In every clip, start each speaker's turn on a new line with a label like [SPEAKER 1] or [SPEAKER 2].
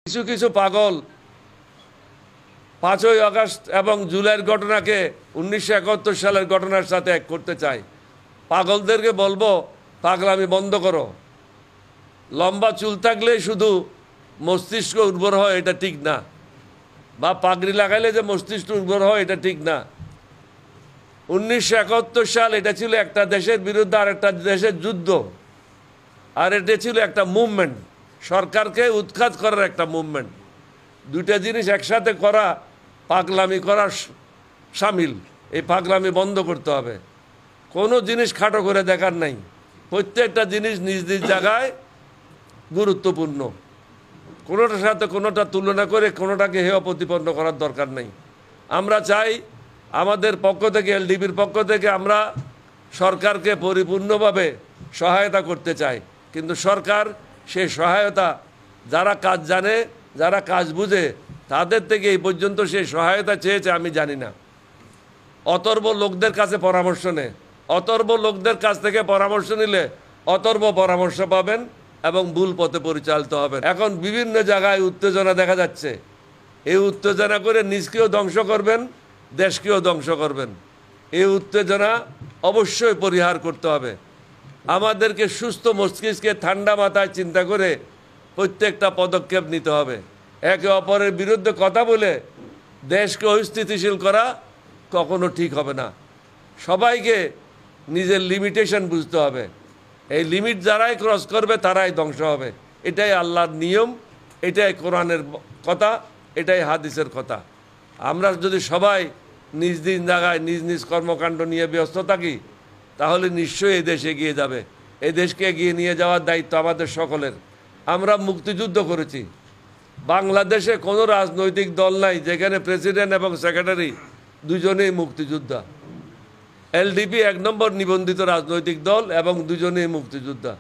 [SPEAKER 1] কিছু কিছু পাগল 5ই আগস্ট এবং জুলাইয়ের ঘটনাকে 1971 সালের ঘটনার সাথে এক করতে চায়। পাগলদেরকে বলবো, পাগলামি বন্ধ করো। লম্বা চুল থাকলেই শুধু মস্তিষ্ক উর্বর হয় এটা ঠিক না, বা পাগড়ি লাগাইলে যে মস্তিষ্ক উর্বর হয় এটা ঠিক না। 1971 সাল এটা ছিল একটা দেশের বিরুদ্ধে আর একটা দেশের যুদ্ধ, আর এটা ছিল একটা মুভমেন্ট, সরকারকে উৎখাত করার একটা মুভমেন্ট। দুইটা জিনিস একসাথে করা পাগলামি করা শামিল। এই পাগলামি বন্ধ করতে হবে। কোনো জিনিস খাটো করে দেখার নাই, প্রত্যেকটা জিনিস নিজ নিজ জায়গায় গুরুত্বপূর্ণ। কোনোটার সাথে কোনোটা তুলনা করে কোনোটাকে হেয় প্রতিপন্ন করার দরকার নেই। আমরা চাই আমাদের পক্ষ থেকে, এলডিপির পক্ষ থেকে আমরা সরকারকে পরিপূর্ণভাবে সহায়তা করতে চাই, কিন্তু সরকার সেই সহায়তা, যারা কাজ জানে, যারা কাজ বুঝে, তাদের থেকে এই পর্যন্ত সেই সহায়তা চেয়েছে আমি জানি না। অতর্ব লোকদের কাছে পরামর্শ নেয়, অতর্ব লোকদের কাছ থেকে পরামর্শ নিলে অতর্ব পরামর্শ পাবেন এবং ভুল পথে পরিচালিত হবেন। এখন বিভিন্ন জায়গায় উত্তেজনা দেখা যাচ্ছে। এই উত্তেজনা করে নিজকেও ধ্বংস করবেন, দেশকেও ধ্বংস করবেন। এই উত্তেজনা অবশ্যই পরিহার করতে হবে। আমাদেরকে সুস্থ মস্তিষ্কে ঠান্ডা মাথায় চিন্তা করে প্রত্যেকটা পদক্ষেপ নিতে হবে। একে অপরের বিরুদ্ধে কথা বলে দেশকে অস্থিতিশীল করা কখনো ঠিক হবে না। সবাইকে নিজের লিমিটেশন বুঝতে হবে। এই লিমিট যারাই ক্রস করবে তারাই ধ্বংস হবে। এটাই আল্লাহর নিয়ম, এটাই কোরআনের কথা, এটাই হাদিসের কথা। আমরা যদি সবাই নিজ নিজ জায়গায় নিজ নিজ কর্মকাণ্ড নিয়ে ব্যস্ত থাকি, তাহলে নিশ্চয়ই এই দেশ এগিয়ে যাবে। এই দেশকে এগিয়ে নিয়ে যাওয়ার দায়িত্ব আমাদের সকলের। আমরা মুক্তিযুদ্ধ করেছি। বাংলাদেশে কোনো রাজনৈতিক দল নাই যেখানে প্রেসিডেন্ট এবং সেক্রেটারি দুজনেই মুক্তিযোদ্ধা। এলডিপি 1 নম্বর নিবন্ধিত রাজনৈতিক দল এবং দুজনেই মুক্তিযোদ্ধা।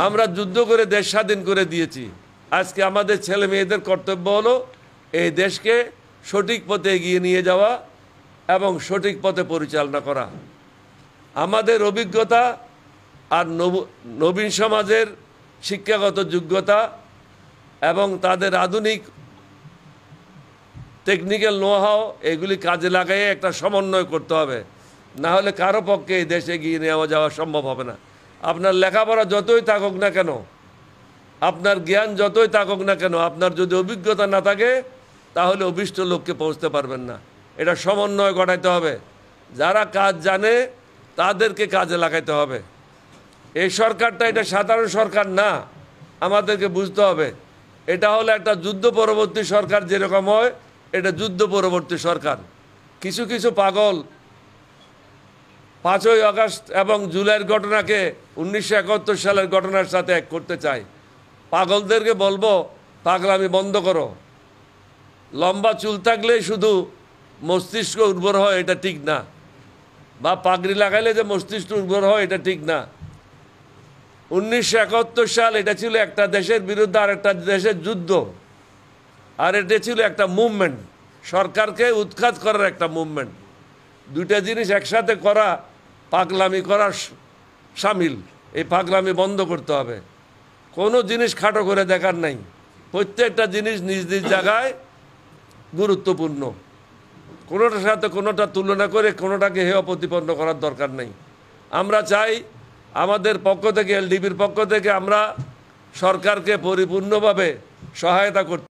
[SPEAKER 1] আমরা যুদ্ধ করে দেশ স্বাধীন করে দিয়েছি। আজকে আমাদের ছেলে মেয়েদের কর্তব্য হলো এই দেশকে সঠিক পথে এগিয়ে নিয়ে যাওয়া এবং সঠিক পথে পরিচালনা করা। আমাদের অভিজ্ঞতা আর নবীন সমাজের শিক্ষাগত যোগ্যতা এবং তাদের আধুনিক টেকনিক্যাল নো-হাউ, এগুলি কাজে লাগাইয়ে একটা সমন্বয় করতে হবে। না হলে কারো পক্ষে এই দেশে এগিয়ে নেওয়া যাওয়া সম্ভব হবে না। আপনার লেখাপড়া যতই থাকুক না কেন, আপনার জ্ঞান যতই থাকুক না কেন, আপনার যদি অভিজ্ঞতা না থাকে তাহলে অভিষ্ট লক্ষ্যে পৌঁছতে পারবেন না। এটা সমন্বয় ঘটাইতে হবে। যারা কাজ জানে তাদেরকে কাজে লাগাইতে হবে। এই সরকারটা এটা সাধারণ সরকার না, আমাদেরকে বুঝতে হবে। এটা হলো একটা যুদ্ধ পরবর্তী সরকার, যেরকম হয় এটা যুদ্ধ পরবর্তী সরকার। কিছু কিছু পাগল 5ই আগস্ট এবং জুলাইয়ের ঘটনাকে 1971 সালের ঘটনার সাথে এক করতে চায়। পাগলদেরকে বলবো, পাগলামি বন্ধ করো। লম্বা চুল থাকলেই শুধু মস্তিষ্ক উর্বর হয় এটা ঠিক না, বা পাগড়ি লাগাইলে যে মস্তিষ্ক উর্বর হয় এটা ঠিক না। 1971 সাল এটা ছিল একটা দেশের বিরুদ্ধে আর একটা দেশের যুদ্ধ, আর এটা ছিল একটা মুভমেন্ট, সরকারকে উৎখাত করার একটা মুভমেন্ট। দুইটা জিনিস একসাথে করা পাগলামি করা শামিল। এই পাগলামি বন্ধ করতে হবে। কোনো জিনিস খাটো করে দেখার নাই, প্রত্যেকটা জিনিস নিজ নিজ জায়গায় গুরুত্বপূর্ণ। কোনোটার সাথে কোনোটা তুলনা করে কোনোটাকে হেয় প্রতিপন্ন করার দরকার নেই। আমরা চাই আমাদের পক্ষ থেকে, এলডিপির পক্ষ থেকে আমরা সরকারকে পরিপূর্ণভাবে সহায়তা করতে